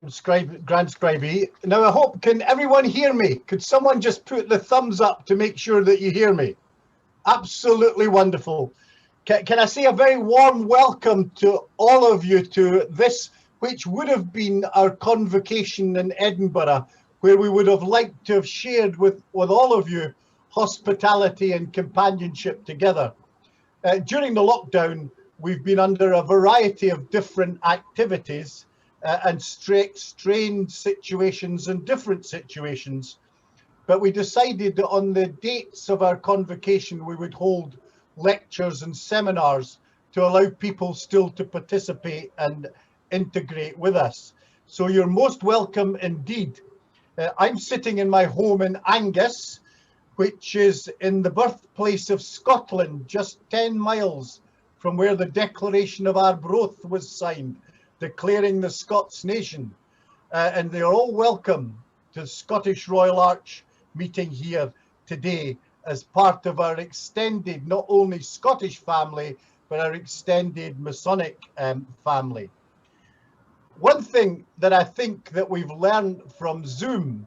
Grand Scribey. Now, I hope, can everyone hear me? Could someone just put the thumbs up to make sure that you hear me? Absolutely wonderful. Can I say a very warm welcome to all of you to this, which would have been our convocation in Edinburgh, where we would have liked to have shared with all of you hospitality and companionship together. During the lockdown, we've been under a variety of different activities and strained situations and different situations. But we decided that on the dates of our convocation, we would hold lectures and seminars to allow people still to participate and integrate with us. So you're most welcome indeed. I'm sitting in my home in Angus, which is in the birthplace of Scotland, just 10 miles from where the Declaration of Arbroath was signed, declaring the Scots nation. And they're all welcome to the Scottish Royal Arch meeting here today as part of our extended, not only Scottish family, but our extended Masonic family. One thing that I think that we've learned from Zoom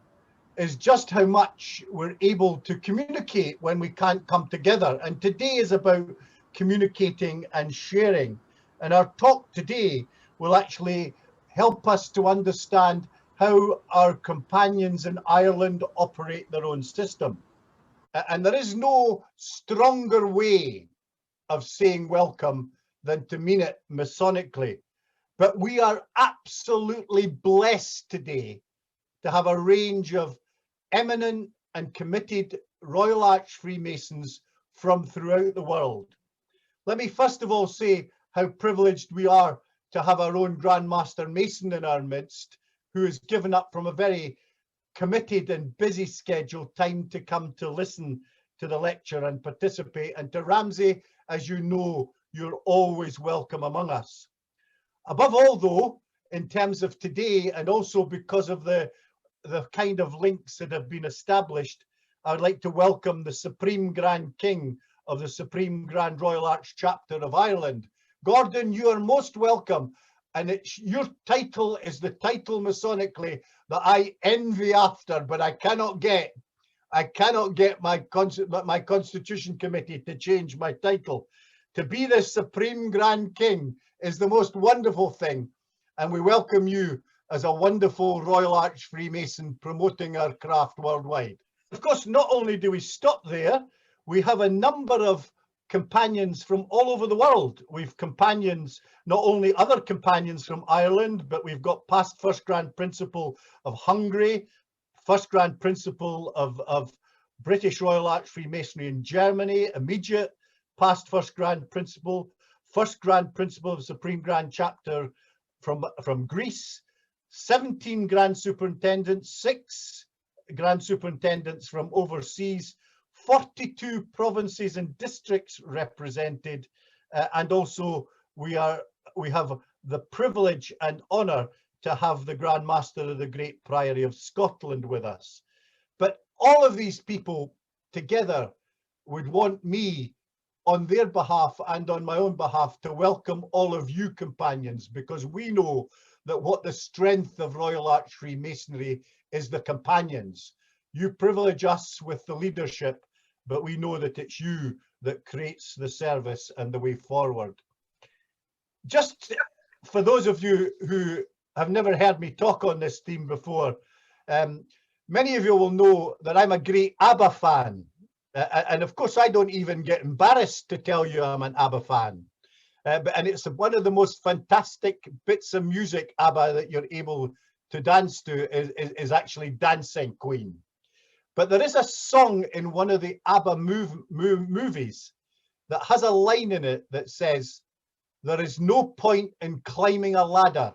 is just how much we're able to communicate when we can't come together. And today is about communicating and sharing. And our talk today will actually help us to understand how our companions in Ireland operate their own system. And there is no stronger way of saying welcome than to mean it Masonically. But we are absolutely blessed today to have a range of eminent and committed Royal Arch Freemasons from throughout the world. Let me first of all say how privileged we are to have our own Grand Master Mason in our midst, who has given up from a very committed and busy schedule time to come to listen to the lecture and participate. And to Ramsey, as you know, you're always welcome among us. Above all, though, in terms of today, and also because of the kind of links that have been established, I would like to welcome the Supreme Grand King of the Supreme Grand Royal Arch Chapter of Ireland. Gordon, you are most welcome. And your title is the title Masonically that I envy after, but I cannot get my Constitution Committee to change my title. To be the Supreme Grand King is the most wonderful thing. And we welcome you as a wonderful Royal Arch Freemason promoting our craft worldwide. Of course, not only do we stop there, we have a number of companions from all over the world. We've companions, not only other companions from Ireland, but we've got past First Grand Principal of Hungary, First Grand Principal of British Royal Arch Freemasonry in Germany, immediate past First Grand Principal, First Grand Principal of Supreme Grand Chapter from Greece, 17 Grand Superintendents, 6 Grand Superintendents from overseas, 42 provinces and districts represented, and also we have the privilege and honour to have the Grand Master of the Great Priory of Scotland with us. But all of these people together would want me, on their behalf and on my own behalf, to welcome all of you companions, because we know that what the strength of Royal Arch Freemasonry is the companions. You privilege us with the leadership, but we know that it's you that creates the service and the way forward. Just for those of you who have never heard me talk on this theme before, many of you will know that I'm a great ABBA fan. And of course, I don't even get embarrassed to tell you I'm an ABBA fan. And it's one of the most fantastic bits of music, ABBA, that you're able to dance to is actually Dancing Queen. But there is a song in one of the ABBA movies that has a line in it that says, "There is no point in climbing a ladder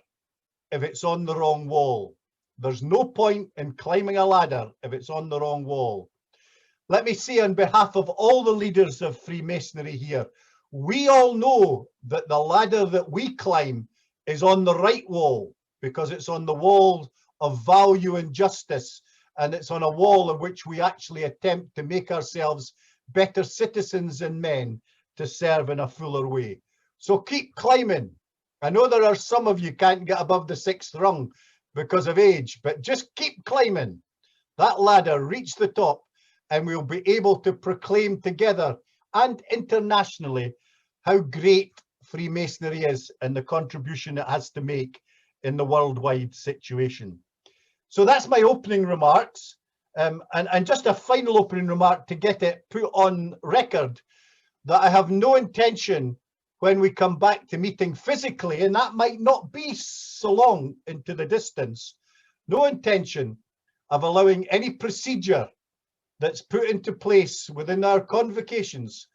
if it's on the wrong wall. There's no point in climbing a ladder if it's on the wrong wall." Let me say on behalf of all the leaders of Freemasonry here, we all know that the ladder that we climb is on the right wall, because it's on the wall of value and justice, and it's on a wall in which we actually attempt to make ourselves better citizens and men to serve in a fuller way. So keep climbing. I know there are some of you can't get above the 6th rung, because of age, but just keep climbing that ladder, reach the top, and we'll be able to proclaim together and internationally how great Freemasonry is and the contribution it has to make in the worldwide situation. So that's my opening remarks, and just a final opening remark to get it put on record that I have no intention when we come back to meeting physically, and that might not be so long into the distance, no intention of allowing any procedure that's put into place within our convocations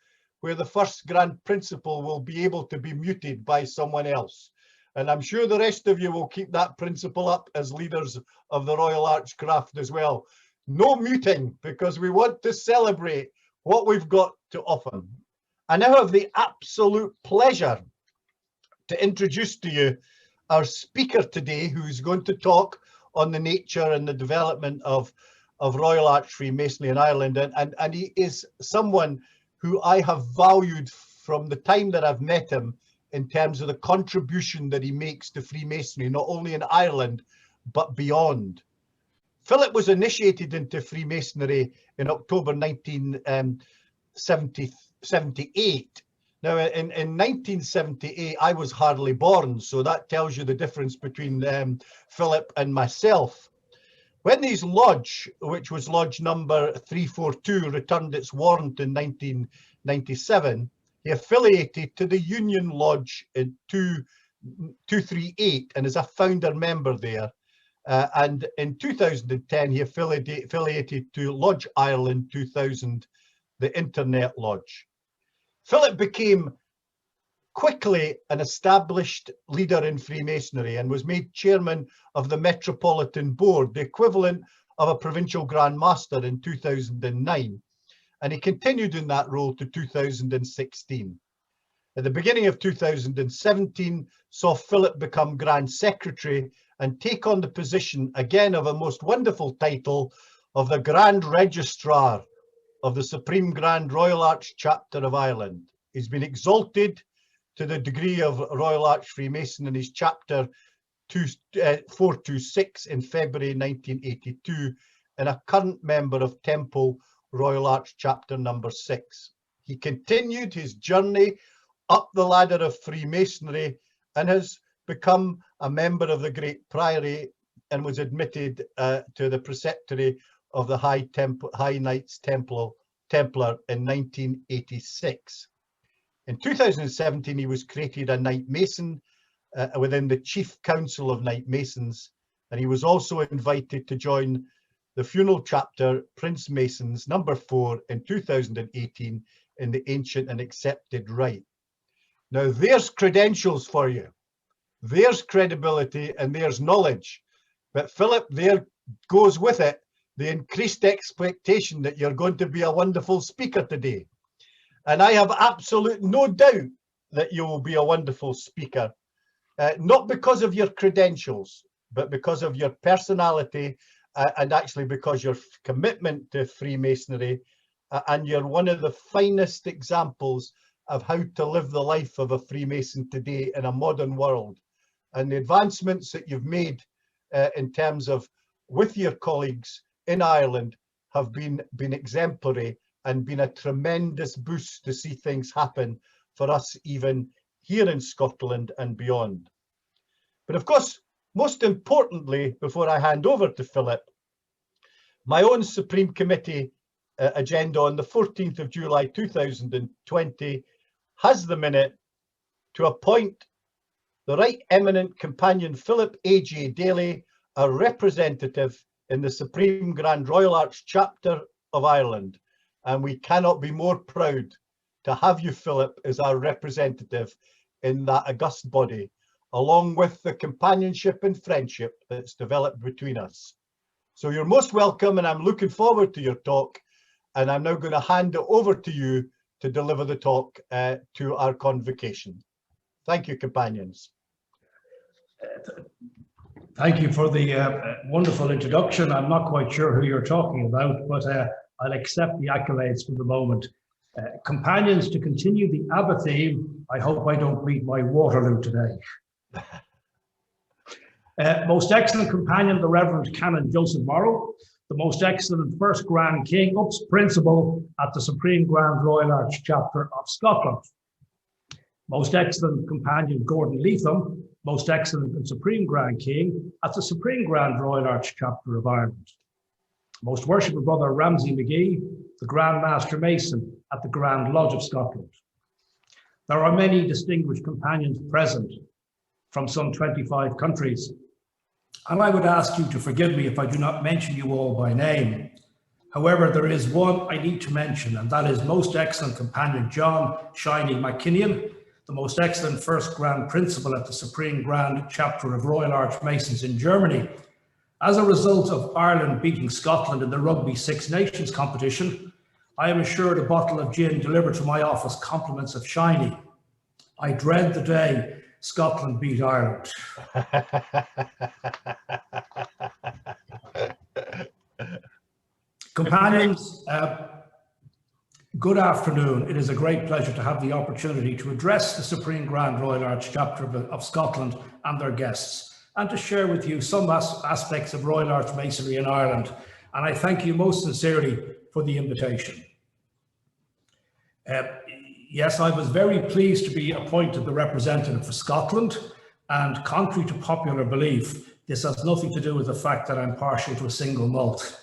where the first grand principle will be able to be muted by someone else. And I'm sure the rest of you will keep that principle up as leaders of the Royal Arch Craft as well. No muting, because we want to celebrate what we've got to offer. I now have the absolute pleasure to introduce to you our speaker today, who's going to talk on the nature and the development of Royal Arch Freemasonry in Ireland. And he is someone who I have valued from the time that I've met him in terms of the contribution that he makes to Freemasonry, not only in Ireland, but beyond. Philip was initiated into Freemasonry in October 1978. Now, in 1978, I was hardly born, so that tells you the difference between Philip and myself. When his lodge, which was lodge number 342, returned its warrant in 1997, he affiliated to the Union Lodge in 238 and is a founder member there. And in 2010, he affiliated to Lodge Ireland 2000, the Internet Lodge. Philip became quickly an established leader in Freemasonry and was made chairman of the Metropolitan Board, the equivalent of a provincial Grand Master, in 2009. And he continued in that role to 2016. At the beginning of 2017, saw Philip become Grand Secretary and take on the position again of a most wonderful title of the Grand Registrar of the Supreme Grand Royal Arch Chapter of Ireland. He's been exalted to the degree of Royal Arch Freemason in his chapter 426 in February 1982, and a current member of Temple Royal Arch Chapter number 6. He continued his journey up the ladder of Freemasonry and has become a member of the Great Priory and was admitted to the preceptory of the High Knights Templar in 1986. In 2017, he was created a Knight Mason within the Chief Council of Knight Masons, and he was also invited to join the funeral chapter Prince Masons number 4 in 2018 in the Ancient and Accepted Rite. Now there's credentials for you, there's credibility and there's knowledge, but Philip, there goes with it the increased expectation that you're going to be a wonderful speaker today. And I have absolute no doubt that you will be a wonderful speaker, not because of your credentials, but because of your personality, and actually because your commitment to Freemasonry, and you're one of the finest examples of how to live the life of a Freemason today in a modern world. And the advancements that you've made in terms of with your colleagues in Ireland have been exemplary and been a tremendous boost to see things happen for us even here in Scotland and beyond. But of course, most importantly, before I hand over to Philip, my own Supreme Committee agenda on the 14th of July 2020 has the minute to appoint the Right Eminent Companion Philip A.J. Daly, a representative in the Supreme Grand Royal Arch Chapter of Ireland. And we cannot be more proud to have you, Philip, as our representative in that august body, along with the companionship and friendship that's developed between us. So you're most welcome, and I'm looking forward to your talk. And I'm now going to hand it over to you to deliver the talk to our convocation. Thank you, companions. Thank you for the wonderful introduction. I'm not quite sure who you're talking about, but I'll accept the accolades for the moment. Companions, to continue the ABBA theme, I hope I don't meet my Waterloo today. Most excellent companion, the Reverend Canon Joseph Morrow. The most excellent first Grand King, Ups Principal at the Supreme Grand Royal Arch Chapter of Scotland. Most excellent companion, Gordon Leatham. Most excellent and Supreme Grand King at the Supreme Grand Royal Arch Chapter of Ireland. Most worshipful Brother Ramsay McGee, the Grand Master Mason at the Grand Lodge of Scotland. There are many distinguished companions present from some 25 countries, and I would ask you to forgive me if I do not mention you all by name. However, there is one I need to mention, and that is most excellent companion John Shiny McKinnon, the most excellent first Grand Principal at the Supreme Grand Chapter of Royal Arch Masons in Germany. As a result of Ireland beating Scotland in the Rugby Six Nations competition, I am assured a bottle of gin delivered to my office compliments of Shiny. I dread the day Scotland beat Ireland. Companions, good afternoon. It is a great pleasure to have the opportunity to address the Supreme Grand Royal Arch Chapter of Scotland and their guests, and to share with you some aspects of Royal Arch Masonry in Ireland. And I thank you most sincerely for the invitation. Yes, I was very pleased to be appointed the representative for Scotland, and contrary to popular belief, this has nothing to do with the fact that I'm partial to a single malt.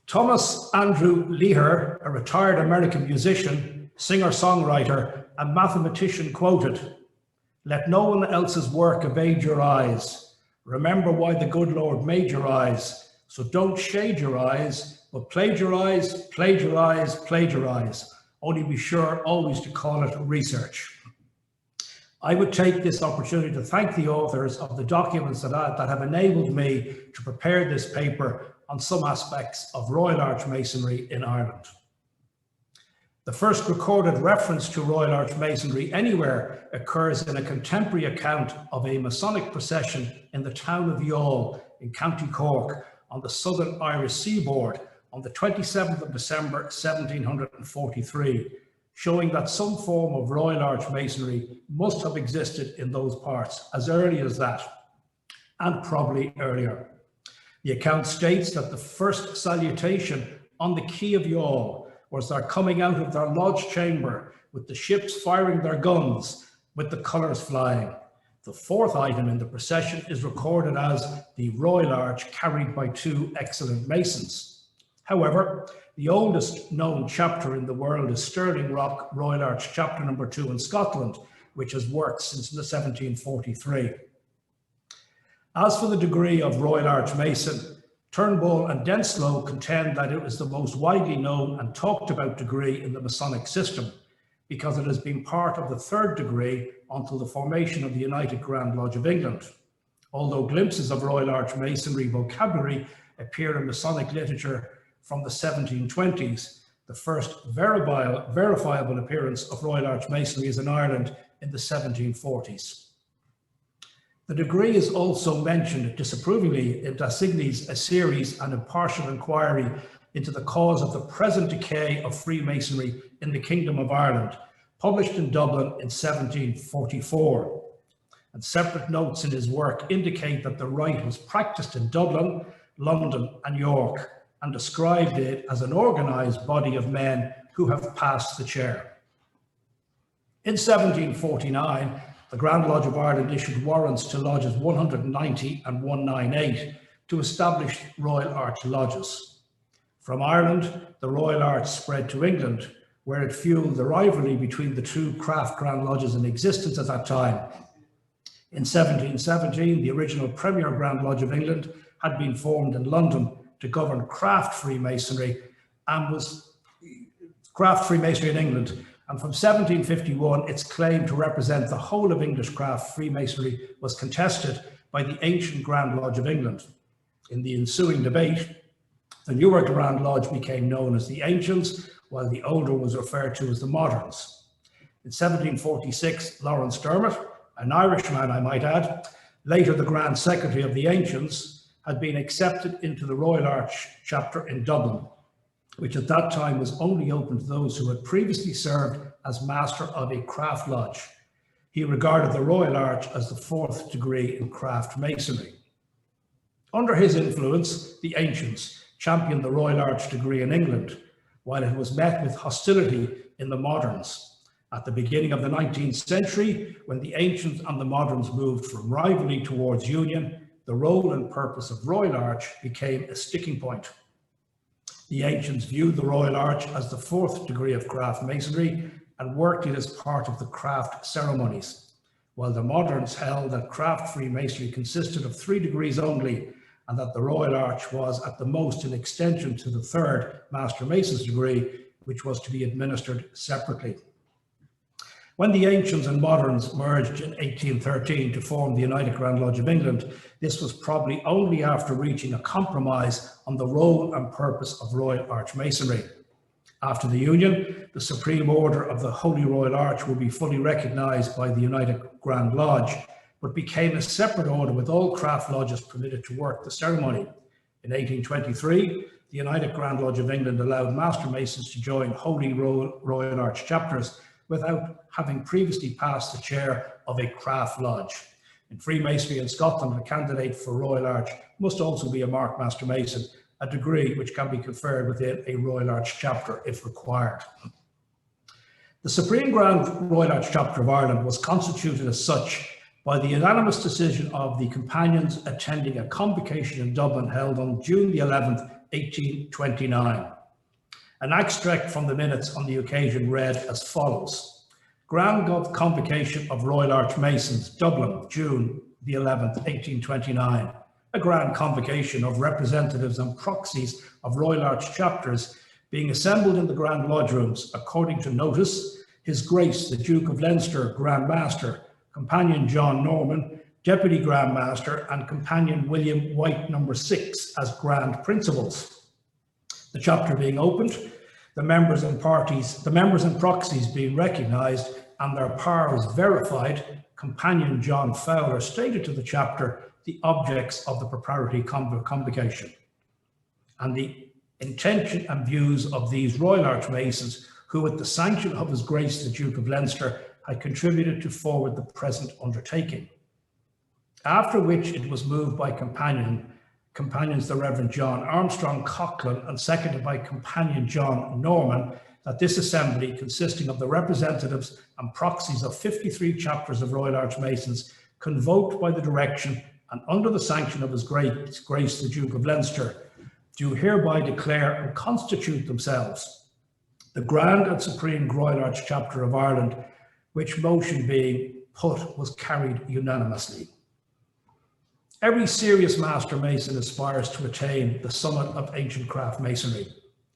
Thomas Andrew Leher, a retired American musician, singer-songwriter, and mathematician, quoted, "Let no one else's work evade your eyes. Remember why the good Lord made your eyes. So don't shade your eyes, but plagiarize, plagiarize, plagiarize. Only be sure always to call it research." I would take this opportunity to thank the authors of the documents that have enabled me to prepare this paper on some aspects of Royal Arch Masonry in Ireland. The first recorded reference to Royal Arch Masonry anywhere occurs in a contemporary account of a Masonic procession in the town of Youghal in County Cork on the southern Irish seaboard on the 27th of December 1743, showing that some form of Royal Arch Masonry must have existed in those parts as early as that, and probably earlier. The account states that the first salutation on the quay of Youghal was their coming out of their lodge chamber with the ships firing their guns with the colours flying. The fourth item in the procession is recorded as the Royal Arch carried by two excellent masons. However, the oldest known chapter in the world is Stirling Rock Royal Arch Chapter No. 2 in Scotland, which has worked since 1743. As for the degree of Royal Arch Mason, Turnbull and Denslow contend that it was the most widely known and talked about degree in the Masonic system, because it has been part of the third degree until the formation of the United Grand Lodge of England. Although glimpses of Royal Arch Masonry vocabulary appear in Masonic literature from the 1720s, the first verifiable appearance of Royal Arch Masonry is in Ireland in the 1740s. The degree is also mentioned disapprovingly in D'Assigny's A Series and Impartial Inquiry into the Cause of the Present Decay of Freemasonry in the Kingdom of Ireland, published in Dublin in 1744. And separate notes in his work indicate that the rite was practiced in Dublin, London, and York, and described it as an organised body of men who have passed the chair. In 1749, the Grand Lodge of Ireland issued warrants to lodges 190 and 198 to establish Royal Arch lodges. From Ireland, the Royal Arch spread to England, where it fueled the rivalry between the two craft Grand Lodges in existence at that time. In 1717, the original Premier Grand Lodge of England had been formed in London to govern craft Freemasonry and was craft Freemasonry in England. And from 1751, its claim to represent the whole of English craft Freemasonry was contested by the ancient Grand Lodge of England. In the ensuing debate, the newer Grand Lodge became known as the Ancients, while the older was referred to as the Moderns. In 1746, Lawrence Dermot, an Irishman I might add, later the Grand Secretary of the Ancients, had been accepted into the Royal Arch chapter in Dublin, which at that time was only open to those who had previously served as master of a craft lodge. He regarded the Royal Arch as the 4th degree in craft masonry. Under his influence, the ancients championed the Royal Arch degree in England, while it was met with hostility in the moderns. At the beginning of the 19th century, when the ancients and the moderns moved from rivalry towards union, the role and purpose of Royal Arch became a sticking point. The ancients viewed the Royal Arch as the 4th degree of craft masonry and worked it as part of the craft ceremonies, while the moderns held that craft Freemasonry consisted of 3 degrees only, and that the Royal Arch was at the most an extension to the 3rd Master Mason's degree, which was to be administered separately. When the ancients and moderns merged in 1813 to form the United Grand Lodge of England, this was probably only after reaching a compromise on the role and purpose of Royal Arch Masonry. After the union, the Supreme Order of the Holy Royal Arch will be fully recognised by the United Grand Lodge, but became a separate order with all craft lodges permitted to work the ceremony. In 1823, the United Grand Lodge of England allowed Master Masons to join Holy Royal Arch chapters without having previously passed the chair of a craft lodge. In Freemasonry in Scotland, a candidate for Royal Arch must also be a Marked Master Mason, a degree which can be conferred within a Royal Arch chapter if required. The Supreme Grand Royal Arch Chapter of Ireland was constituted as such by the unanimous decision of the companions attending a convocation in Dublin held on June the 11th, 1829. An extract from the minutes on the occasion read as follows: Grand Convocation of Royal Arch Masons, Dublin, June the 11th, 1829. A grand convocation of representatives and proxies of Royal Arch chapters being assembled in the Grand Lodge rooms, according to notice, His Grace the Duke of Leinster, Grand Master, Companion John Norman, Deputy Grand Master, and Companion William White No. 6 as Grand Principals. The chapter being opened, the members and proxies being recognised and their powers verified, Companion John Fowler stated to the chapter the objects of the preparatory convocation and the intention and views of these Royal Arch Masons who, with the sanction of His Grace the Duke of Leinster, had contributed to forward the present undertaking. After which it was moved by companions the Reverend John Armstrong Coughlin and seconded by Companion John Norman, that this assembly, consisting of the representatives and proxies of 53 chapters of Royal Arch Masons, convoked by the direction and under the sanction of His Grace the Duke of Leinster, do hereby declare and constitute themselves the Grand and Supreme Royal Arch Chapter of Ireland, which motion being put was carried unanimously. Every serious Master Mason aspires to attain the summit of ancient craft masonry,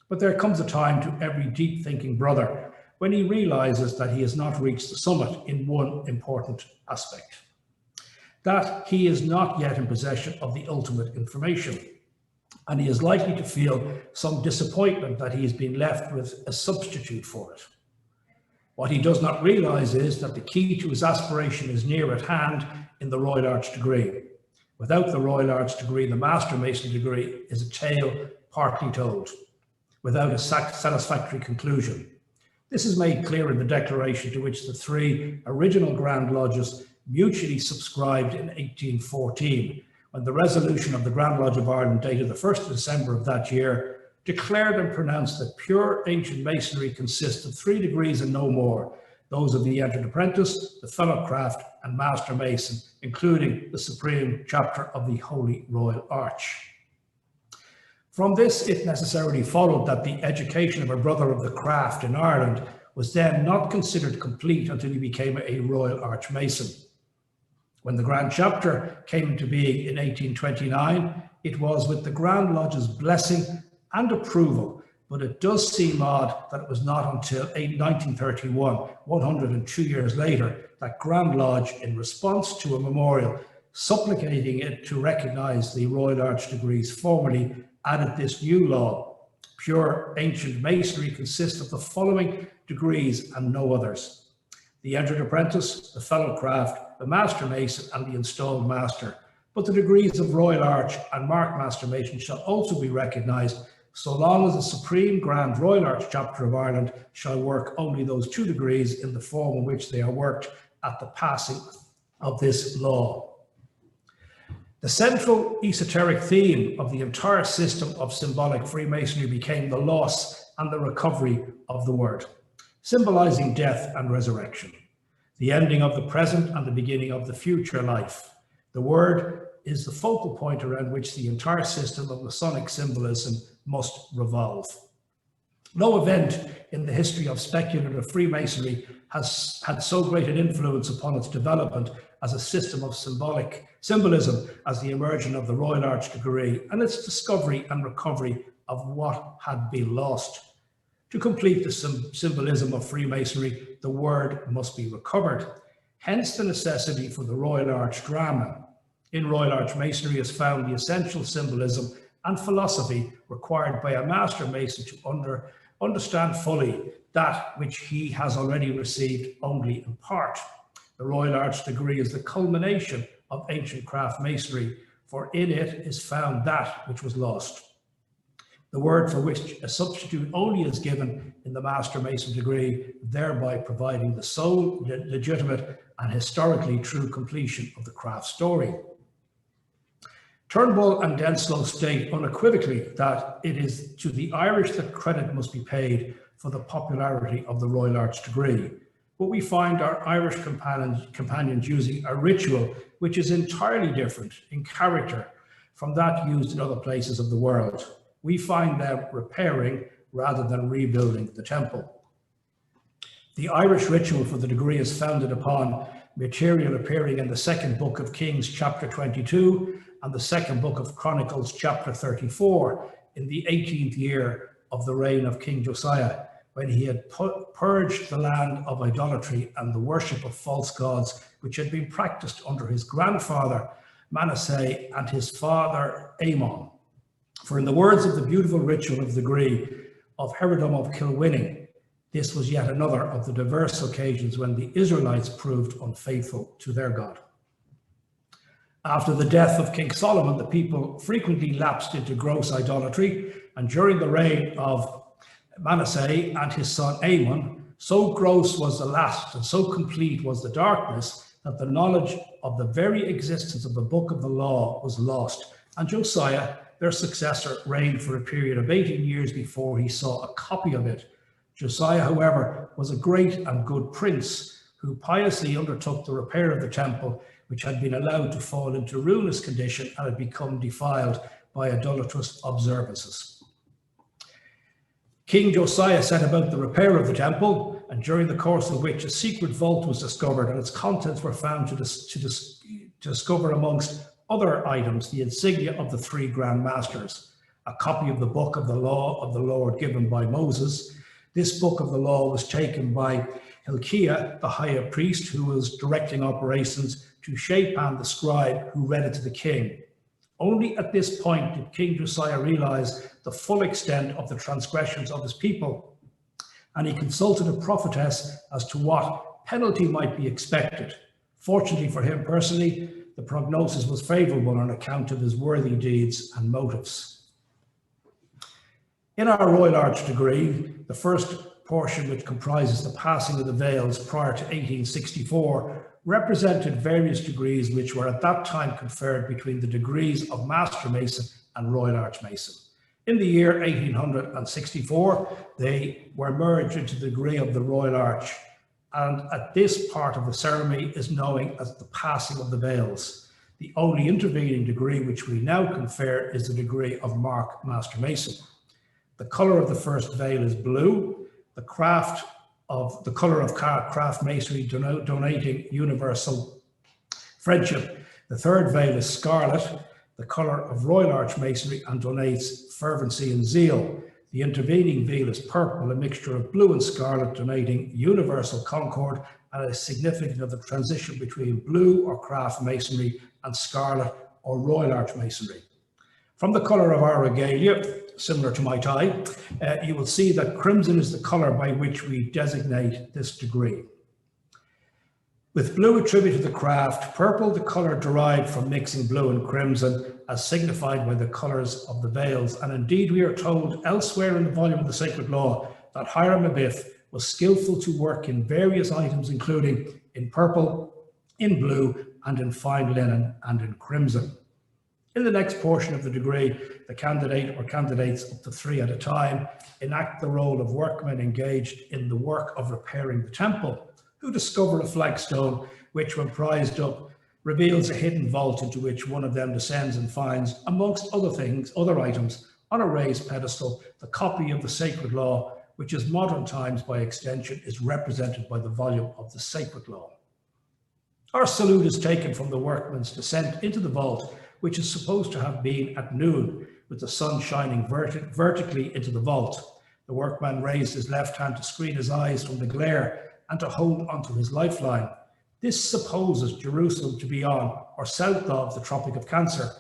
but there comes a time to every deep-thinking brother when he realizes that he has not reached the summit in one important aspect, that he is not yet in possession of the ultimate information, and he is likely to feel some disappointment that he has been left with a substitute for it. What he does not realize is that the key to his aspiration is near at hand in the Royal Arch degree. Without the Royal Arch degree, the Master Mason degree is a tale partly told, without a satisfactory conclusion. This is made clear in the declaration to which the 3 original Grand Lodges mutually subscribed in 1814, when the resolution of the Grand Lodge of Ireland, dated the 1st of December of that year, declared and pronounced that pure ancient masonry consists of 3 degrees and no more, those of the entered apprentice, the fellow craft, and Master Mason, including the Supreme Chapter of the Holy Royal Arch. From this, it necessarily followed that the education of a brother of the craft in Ireland was then not considered complete until he became a Royal Arch Mason. When the Grand Chapter came into being in 1829, it was with the Grand Lodge's blessing and approval, but it does seem odd that it was not until 1931, 102 years later, that Grand Lodge, in response to a memorial supplicating it to recognise the Royal Arch degrees, formally added this new law: pure ancient masonry consists of the following degrees and no others: the entered apprentice, the fellow craft, the Master Mason, and the installed Master. But the degrees of Royal Arch and Marked Master Mason shall also be recognised, so long as the Supreme Grand Royal Arch Chapter of Ireland shall work only those 2 degrees in the form in which they are worked at the passing of this law. The central esoteric theme of the entire system of symbolic Freemasonry became the loss and the recovery of the word, symbolizing death and resurrection, the ending of the present and the beginning of the future life. The word is the focal point around which the entire system of Masonic symbolism must revolve. No event in the history of speculative Freemasonry has had so great an influence upon its development as a system of symbolism as the emergence of the Royal Arch degree and its discovery and recovery of what had been lost. To complete the symbolism of Freemasonry, the word must be recovered. Hence the necessity for the Royal Arch drama. In Royal Arch Masonry is found the essential symbolism and philosophy required by a Master Mason to understand fully that which he has already received only in part. The Royal Arch degree is the culmination of ancient craft masonry, for in it is found that which was lost. The word for which a substitute only is given in the Master Mason degree, thereby providing the sole legitimate and historically true completion of the craft story. Turnbull and Denslow state unequivocally that it is to the Irish that credit must be paid for the popularity of the Royal Arch degree, but we find our Irish companions using a ritual which is entirely different in character from that used in other places of the world. We find them repairing rather than rebuilding the temple. The Irish ritual for the degree is founded upon material appearing in the second book of Kings, chapter 22, and the second book of Chronicles, chapter 34, in the 18th year of the reign of King Josiah, when he had purged the land of idolatry and the worship of false gods, which had been practiced under his grandfather Manasseh and his father Amon. For in the words of the beautiful ritual of the degree of Herodom of Kilwinning, this was yet another of the diverse occasions when the Israelites proved unfaithful to their God. After the death of King Solomon, the people frequently lapsed into gross idolatry, and during the reign of Manasseh and his son Amon, so gross was the lust and so complete was the darkness that the knowledge of the very existence of the book of the law was lost, and Josiah, their successor, reigned for a period of 18 years before he saw a copy of it. Josiah, however, was a great and good prince who piously undertook the repair of the temple, which had been allowed to fall into ruinous condition and had become defiled by idolatrous observances. King Josiah set about the repair of the temple, and during the course of which a secret vault was discovered and its contents were found to discover amongst other items the insignia of the three Grand Masters, a copy of the book of the law of the Lord given by Moses. This book of the law was taken by Hilkiah, the high priest, who was directing operations, to Shaphan, the scribe, who read it to the king. Only at this point did King Josiah realize the full extent of the transgressions of his people, and he consulted a prophetess as to what penalty might be expected. Fortunately for him personally, the prognosis was favorable on account of his worthy deeds and motives. In our Royal Arch degree, the first portion, which comprises the passing of the veils prior to 1864, represented various degrees which were at that time conferred between the degrees of Master Mason and Royal Arch Mason. In the year 1864, they were merged into the degree of the Royal Arch, and at this part of the ceremony is known as the passing of the veils. The only intervening degree which we now confer is the degree of Mark Master Mason. The colour of the first veil is blue, the colour of craft masonry donating universal friendship. The third veil is scarlet, the colour of Royal Arch Masonry, and donates fervency and zeal. The intervening veil is purple, a mixture of blue and scarlet, donating universal concord, and is significant of the transition between blue or craft masonry and scarlet or Royal Arch Masonry. From the colour of our regalia, similar to my tie, you will see that crimson is the colour by which we designate this degree. With blue attributed to the craft, purple the colour derived from mixing blue and crimson, as signified by the colours of the veils, and indeed we are told elsewhere in the volume of the Sacred Law that Hiram Abiff was skillful to work in various items, including in purple, in blue, and in fine linen, and in crimson. In the next portion of the degree, the candidate or candidates, up to 3 at a time, enact the role of workmen engaged in the work of repairing the temple, who discover a flagstone which, when prized up, reveals a hidden vault into which one of them descends and finds, amongst other things, other items, on a raised pedestal, the copy of the sacred law, which as modern times by extension is represented by the volume of the sacred law. Our salute is taken from the workman's descent into the vault, which is supposed to have been at noon, with the sun shining vertically into the vault. The workman raised his left hand to screen his eyes from the glare and to hold onto his lifeline. This supposes Jerusalem to be on or south of the Tropic of Cancer,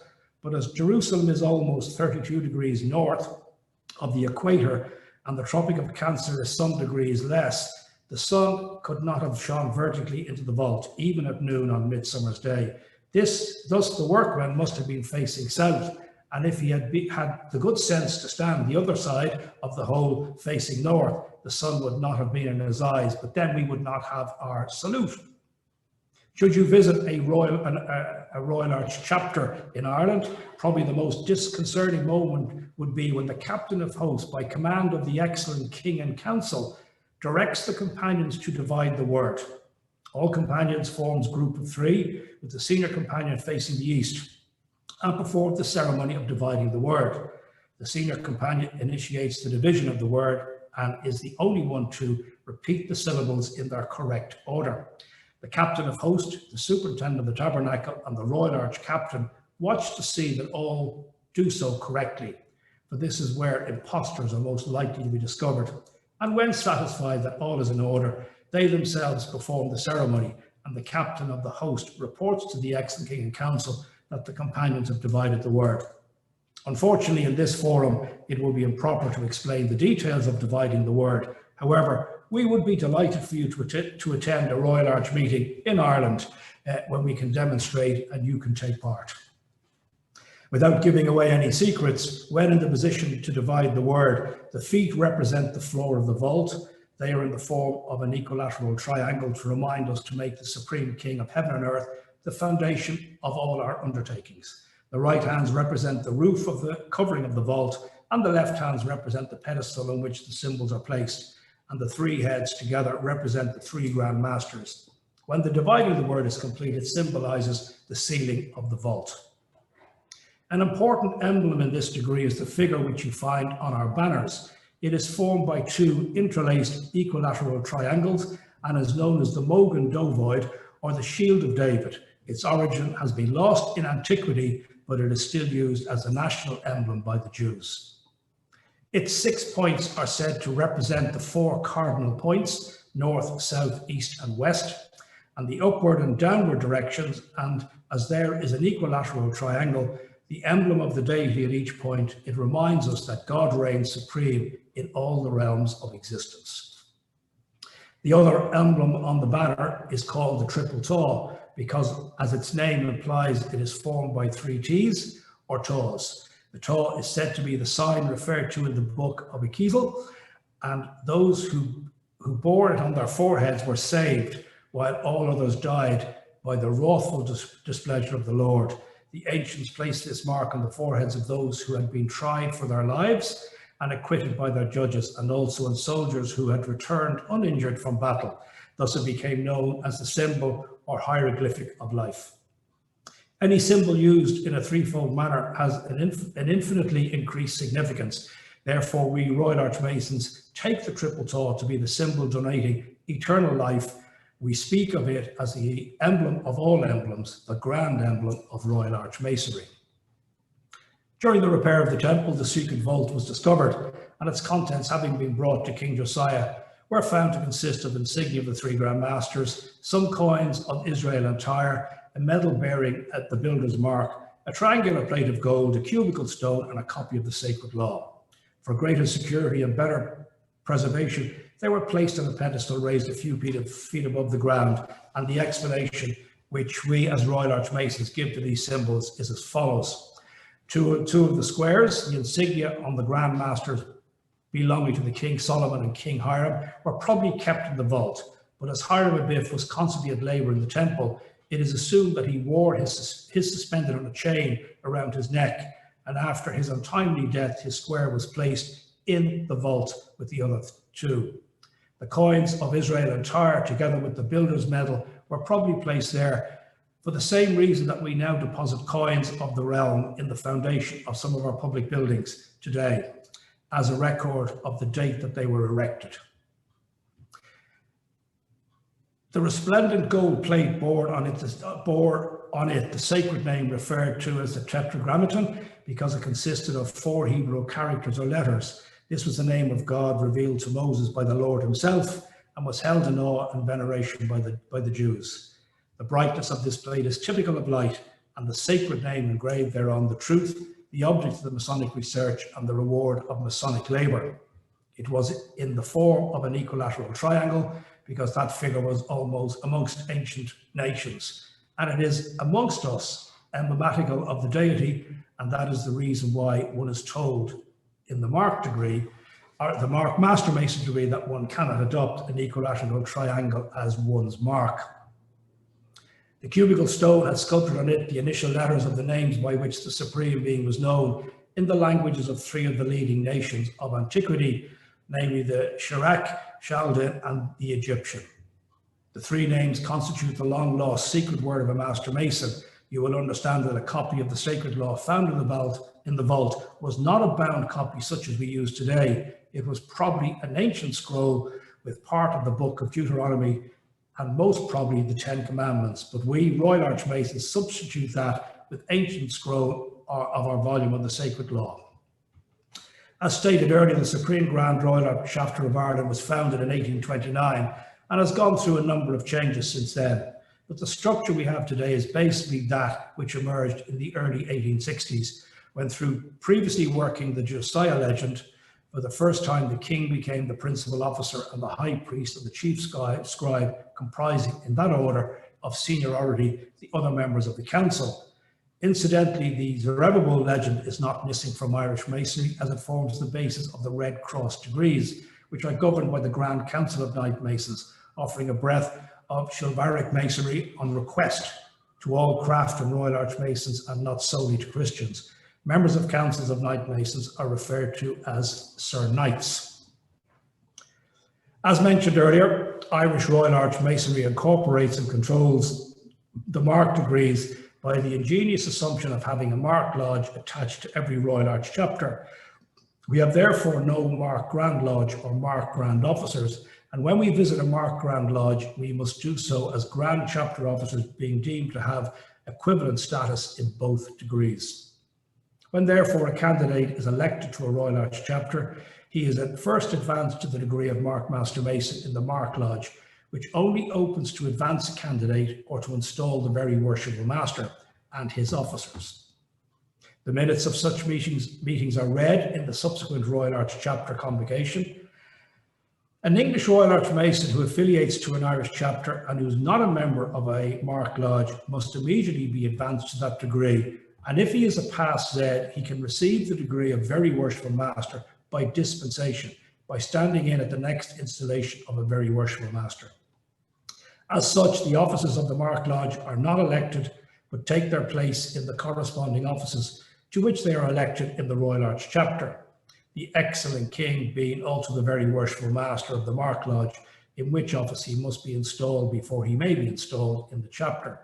but as Jerusalem is almost 32 degrees north of the equator and the Tropic of Cancer is some degrees less, the sun could not have shone vertically into the vault, even at noon on Midsummer's Day. Thus the workman must have been facing south, and if he had the good sense to stand the other side of the hole facing north, the sun would not have been in his eyes, but then we would not have our salute. Should you visit a Royal Arch chapter in Ireland, probably the most disconcerting moment would be when the captain of host, by command of the excellent king and council, directs the companions to divide the word. All companions forms a group of 3, with the senior companion facing the east, and perform the ceremony of dividing the word. The senior companion initiates the division of the word and is the only one to repeat the syllables in their correct order. The captain of host, the superintendent of the tabernacle, and the Royal Arch captain watch to see that all do so correctly, for this is where impostors are most likely to be discovered. And when satisfied that all is in order, they themselves perform the ceremony, and the captain of the host reports to the excellent king and council that the companions have divided the word. Unfortunately, in this forum, it will be improper to explain the details of dividing the word. However, we would be delighted for you to attend a Royal Arch meeting in Ireland when we can demonstrate and you can take part. Without giving away any secrets, when in the position to divide the word, the feet represent the floor of the vault. They are in the form of an equilateral triangle to remind us to make the Supreme King of heaven and earth the foundation of all our undertakings. The right hands represent the roof of the covering of the vault, and the left hands represent the pedestal on which the symbols are placed, and the 3 heads together represent the 3 Grand Masters. When the dividing of the word is complete, it symbolizes the sealing of the vault. An important emblem in this degree is the figure which you find on our banners. It is formed by 2 interlaced equilateral triangles and is known as the Mogan Dovoid, or the Shield of David. Its origin has been lost in antiquity, but it is still used as a national emblem by the Jews. Its 6 points are said to represent the 4 cardinal points, north, south, east, and west, and the upward and downward directions, and as there is an equilateral triangle, the emblem of the deity at each point, it reminds us that God reigns supreme in all the realms of existence. The other emblem on the banner is called the Triple Taw, because as its name implies, it is formed by 3 T's or taws. The taw is said to be the sign referred to in the book of Ezekiel, and those who bore it on their foreheads were saved, while all others died by the wrathful displeasure of the Lord. The ancients placed this mark on the foreheads of those who had been tried for their lives and acquitted by their judges, and also on soldiers who had returned uninjured from battle. Thus it became known as the symbol or hieroglyphic of life. Any symbol used in a threefold manner has an infinitely increased significance. Therefore, we Royal Arch Masons take the Triple Taw to be the symbol donating eternal life. We speak of it as the emblem of all emblems, the grand emblem of Royal Arch Masonry. During the repair of the temple, the secret vault was discovered, and its contents, having been brought to King Josiah, were found to consist of insignia of the 3 Grand Masters, some coins of Israel and Tyre, a medal bearing at the builder's mark, a triangular plate of gold, a cubical stone, and a copy of the sacred law. For greater security and better preservation, they were placed on a pedestal raised a few feet above the ground, and the explanation which we as Royal Arch Masons give to these symbols is as follows. Two of the squares, the insignia on the Grand Master's belonging to the King Solomon and King Hiram were probably kept in the vault, but as Hiram Abiff was constantly at labor in the temple, it is assumed that he wore his suspended on a chain around his neck, and after his untimely death, his square was placed in the vault with the other two. The coins of Israel and Tyre, together with the builder's medal, were probably placed there for the same reason that we now deposit coins of the realm in the foundation of some of our public buildings today, as a record of the date that they were erected. The resplendent gold plate bore on it the sacred name referred to as the Tetragrammaton, because it consisted of 4 Hebrew characters or letters. This was the name of God revealed to Moses by the Lord himself, and was held in awe and veneration by the Jews. The brightness of this plate is typical of light, and the sacred name engraved thereon the truth, the object of the Masonic research and the reward of Masonic labor. It was in the form of an equilateral triangle, because that figure was almost amongst ancient nations, and it is amongst us emblematical of the deity, and that is the reason why one is told in the mark degree, or the mark master mason degree, that one cannot adopt an equilateral triangle as one's mark. The cubical stone had sculptured on it the initial letters of the names by which the Supreme Being was known in the languages of 3 of the leading nations of antiquity, namely the SGRAC, Chaldean, and the Egyptian. The 3 names constitute the long-lost secret word of a Master Mason. You will understand that a copy of the sacred law found in the vault was not a bound copy such as we use today. It was probably an ancient scroll with part of the book of Deuteronomy and most probably the 10 Commandments, but we Royal Archmasons substitute that with ancient scroll of our volume of the sacred law. As stated earlier, the Supreme Grand Royal Arch Chapter of Ireland was founded in 1829 and has gone through a number of changes since then. But the structure we have today is basically that which emerged in the early 1860s, when through previously working the Josiah legend, for the first time the king became the principal officer and the high priest and the chief scribe, comprising in that order of seniority the other members of the council. Incidentally, the Zerubbabel legend is not missing from Irish Masonry, as it forms the basis of the Red Cross degrees, which are governed by the Grand Council of Knight Masons, offering a breadth of chivalric masonry on request to all craft and Royal Arch Masons and not solely to Christians. Members of councils of Knight Masons are referred to as Sir Knights. As mentioned earlier, Irish Royal Arch Masonry incorporates and controls the mark degrees by the ingenious assumption of having a Mark Lodge attached to every Royal Arch chapter. We have therefore no Mark Grand Lodge or Mark Grand Officers, and when we visit a Mark Grand Lodge, we must do so as Grand Chapter Officers, being deemed to have equivalent status in both degrees. When therefore a candidate is elected to a Royal Arch chapter, he is at first advanced to the degree of Mark Master Mason in the Mark Lodge, which only opens to advance a candidate or to install the Very Worshipful Master and his officers. The minutes of such meetings are read in the subsequent Royal Arch chapter convocation. An English Royal Arch Mason who affiliates to an Irish chapter and who is not a member of a Mark Lodge must immediately be advanced to that degree, and if he is a Pass Z, he can receive the degree of Very Worshipful Master by dispensation, by standing in at the next installation of a Very Worshipful Master. As such, the officers of the Mark Lodge are not elected, but take their place in the corresponding offices to which they are elected in the Royal Arch chapter. The excellent king being also the Very Worshipful Master of the Mark Lodge, in which office he must be installed before he may be installed in the chapter.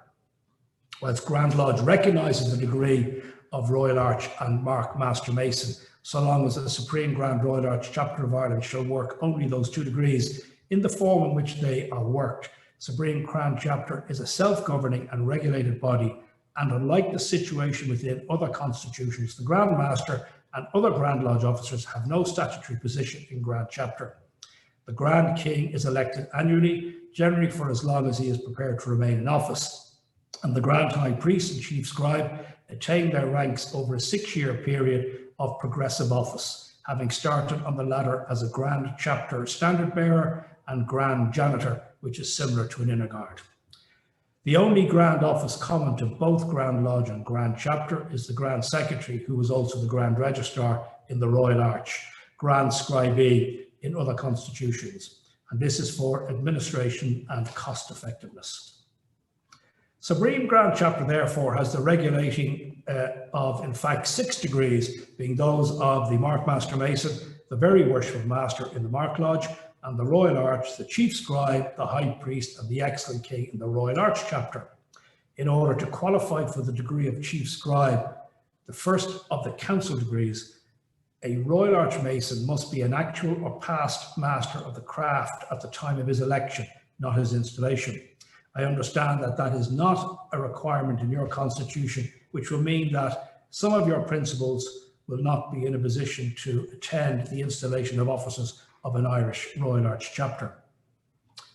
Whilst Grand Lodge recognises the degree of Royal Arch and Mark Master Mason, so long as the Supreme Grand Royal Arch Chapter of Ireland shall work only those 2 degrees in the form in which they are worked. Supreme Grand Chapter is a self-governing and regulated body, and unlike the situation within other constitutions, the Grand Master and other Grand Lodge officers have no statutory position in Grand Chapter. The Grand King is elected annually, generally for as long as he is prepared to remain in office, and the Grand High Priest and Chief Scribe attain their ranks over a 6-year period of progressive office, having started on the ladder as a Grand Chapter Standard Bearer and Grand Janitor, which is similar to an Inner Guard. The only Grand Office common to both Grand Lodge and Grand Chapter is the Grand Secretary, who is also the Grand Registrar in the Royal Arch. Grand Scribee in other constitutions, and this is for administration and cost effectiveness. Supreme Grand Chapter therefore has the regulating of in fact 6 degrees, being those of the Mark Master Mason, the Very Worshipful Master in the Mark Lodge, and the Royal Arch, the Chief Scribe, the High Priest, and the Excellent King in the Royal Arch Chapter. In order to qualify for the degree of Chief Scribe, the first of the council degrees, a Royal Arch Mason must be an actual or past master of the craft at the time of his election, not his installation. I understand that that is not a requirement in your constitution, which will mean that some of your principals will not be in a position to attend the installation of offices of an Irish Royal Arch chapter.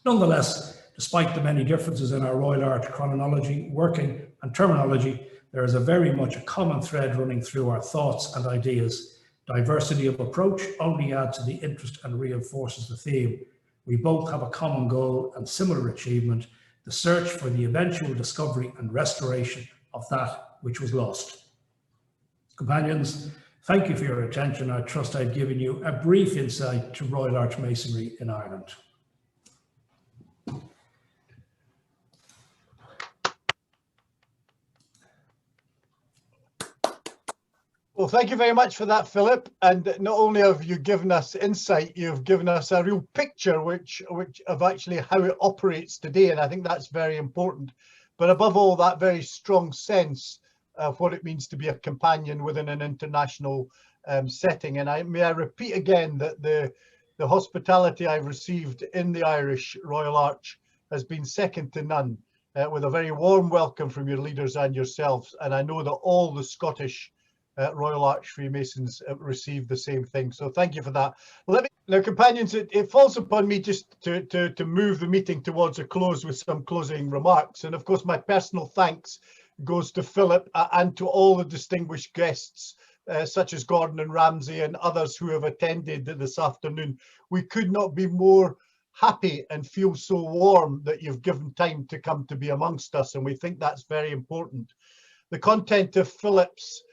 Nonetheless, despite the many differences in our Royal Arch chronology, working and terminology, there is a very much a common thread running through our thoughts and ideas. Diversity of approach only adds to the interest and reinforces the theme. We both have a common goal and similar achievement, the search for the eventual discovery and restoration of that which was lost. Companions, thank you for your attention. I trust I've given you a brief insight to Royal Arch Masonry in Ireland. Well, thank you very much for that, Philip. And not only have you given us insight, you've given us a real picture which of actually how it operates today. And I think that's very important. But above all, that very strong sense of what it means to be a companion within an international setting. And may I repeat again that the hospitality I've received in the Irish Royal Arch has been second to none, with a very warm welcome from your leaders and yourselves. And I know that all the Scottish Royal Arch Freemasons receive the same thing. So thank you for that. Now, companions, it falls upon me just to move the meeting towards a close with some closing remarks. And of course, my personal thanks goes to Philip and to all the distinguished guests, such as Gordon and Ramsey and others who have attended this afternoon. We could not be more happy and feel so warm that you've given time to come to be amongst us. And we think that's very important. The content of Philip's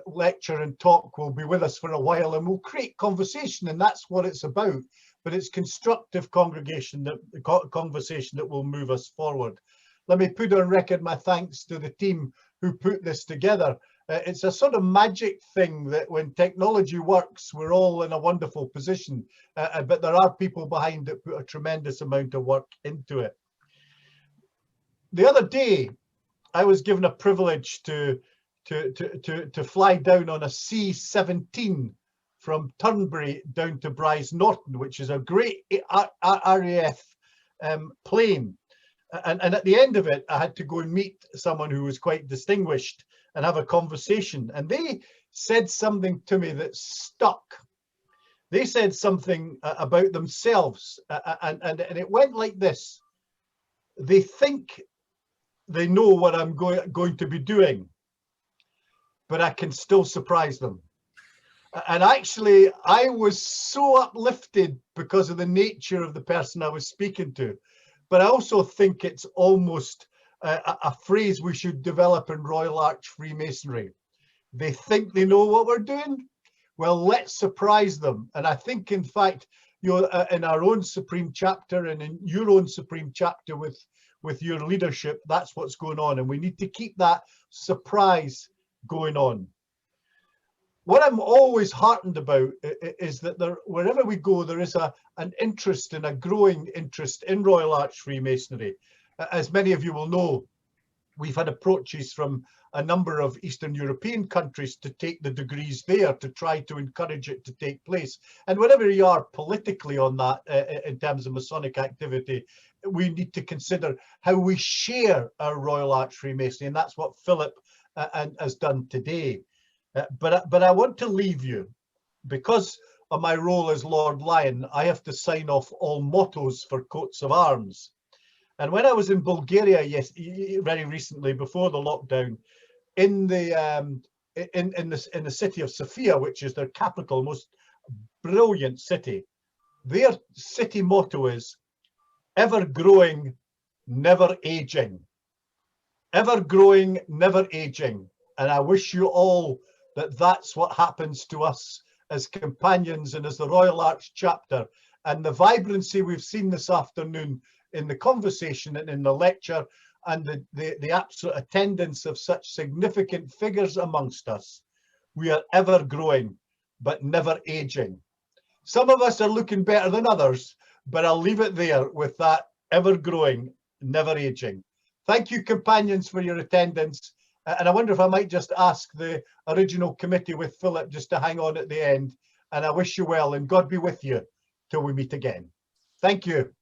lecture and talk will be with us for a while, and we'll create conversation, and that's what it's about. But it's constructive conversation that will move us forward. Let me put on record my thanks to the team who put this together. It's a sort of magic thing that when technology works, we're all in a wonderful position, but there are people behind that put a tremendous amount of work into it. The other day, I was given a privilege to fly down on a C-17 from Turnberry down to Bryce Norton, which is a great RAF plane. And at the end of it, I had to go and meet someone who was quite distinguished and have a conversation. And they said something to me that stuck. They said something about themselves, and it went like this. They think they know what I'm going to be doing, but I can still surprise them. And actually, I was so uplifted because of the nature of the person I was speaking to. But I also think it's almost a phrase we should develop in Royal Arch Freemasonry. They think they know what we're doing? Well, let's surprise them. And I think, in fact, in our own Supreme Chapter and in your own Supreme Chapter with your leadership, that's what's going on. And we need to keep that surprise going on. What I'm always heartened about is that wherever we go, there is an interest and a growing interest in Royal Arch Freemasonry. As many of you will know, we've had approaches from a number of Eastern European countries to take the degrees there, to try to encourage it to take place. And wherever you are politically on that, in terms of Masonic activity, we need to consider how we share our Royal Arch Freemasonry, and that's what Philip has done today. But I want to leave you, because of my role as Lord Lion, I have to sign off all mottos for coats of arms. And when I was in Bulgaria very recently, before the lockdown, in the city of Sofia, which is their capital, most brilliant city, their city motto is ever growing, never aging. Ever growing, never aging. And I wish you all that that's what happens to us as companions and as the Royal Arch chapter, and the vibrancy we've seen this afternoon in the conversation and in the lecture, and the absolute attendance of such significant figures amongst us. We are ever growing, but never aging. Some of us are looking better than others, but I'll leave it there with that ever growing, never aging. Thank you, companions, for your attendance. And I wonder if I might just ask the original committee with Philip just to hang on at the end. And I wish you well, and God be with you till we meet again. Thank you.